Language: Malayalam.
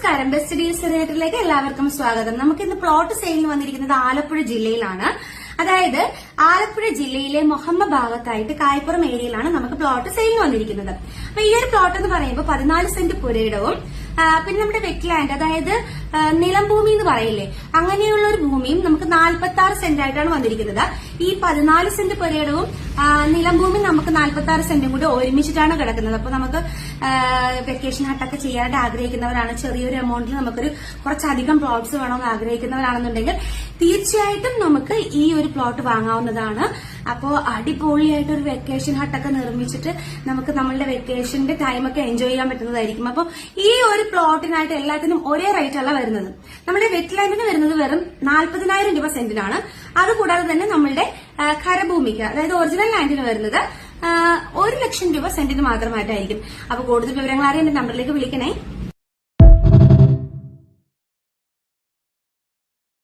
നമസ്കാരം. ബെസ്റ്റ് ഡീൽസ് റിലേറ്റഡിലേക്ക് എല്ലാവർക്കും സ്വാഗതം. നമുക്ക് ഇന്ന് പ്ലോട്ട് സെയിലിന് വന്നിരിക്കുന്നത് ആലപ്പുഴ ജില്ലയിലാണ്. അതായത് ആലപ്പുഴ ജില്ലയിലെ മൊഹമ്മ ഭാഗത്തായിട്ട് കായപ്പുറം ഏരിയയിലാണ് നമുക്ക് പ്ലോട്ട് സെയിലിന് വന്നിരിക്കുന്നത്. അപ്പൊ ഈ ഒരു പ്ലോട്ട് എന്ന് പറയുമ്പോൾ 14 സെന്റ് പുരയിടവും പിന്നെ നമ്മുടെ വെറ്റ്ലാൻഡ്, അതായത് നിലംഭൂമി എന്ന് പറയില്ലേ, അങ്ങനെയുള്ള ഒരു ഭൂമിയും നമുക്ക് 46 സെന്റ് ആയിട്ടാണ് വന്നിരിക്കുന്നത്. ഈ 14 സെന്റ് പുരയിടവും നിലംഭൂമി നമുക്ക് 46 സെന്റും കൂടി ഒരുമിച്ചിട്ടാണ് കിടക്കുന്നത്. അപ്പൊ നമുക്ക് വെക്കേഷൻ ഹട്ടൊക്കെ ചെയ്യാനായിട്ട് ആഗ്രഹിക്കുന്നവരാണ്, ചെറിയൊരു എമൗണ്ടിൽ നമുക്കൊരു കുറച്ചധികം പ്ലോട്ട്സ് വേണമെന്ന് ആഗ്രഹിക്കുന്നവരാണെന്നുണ്ടെങ്കിൽ തീർച്ചയായിട്ടും നമുക്ക് ഈ ഒരു പ്ലോട്ട് വാങ്ങാവുന്നതാണ്. അപ്പോ അടിപൊളിയായിട്ട് ഒരു വെക്കേഷൻ ഹട്ടൊക്കെ നിർമ്മിച്ചിട്ട് നമുക്ക് നമ്മളുടെ വെക്കേഷന്റെ ടൈമൊക്കെ എൻജോയ് ചെയ്യാൻ പറ്റുന്നതായിരിക്കും. അപ്പൊ ഈ ഒരു പ്ലോട്ടിനായിട്ട് എല്ലാത്തിനും ഒരേ റേറ്റ് അല്ല വരുന്നത്. നമ്മുടെ വെറ്റ്ലാൻഡിന് വരുന്നത് വെറും 40,000 രൂപ സെന്റിനാണ്. അതുകൂടാതെ തന്നെ നമ്മളുടെ ഖരഭൂമിക്ക്, അതായത് ഒറിജിനൽ ലാൻഡിന് വരുന്നത് 1 ലക്ഷം രൂപ സെന്റിന് മാത്രമായിട്ടായിരിക്കും. അപ്പൊ കൂടുതൽ വിവരങ്ങൾ അറിയാൻ എന്റെ നമ്പറിലേക്ക് വിളിക്കണേ.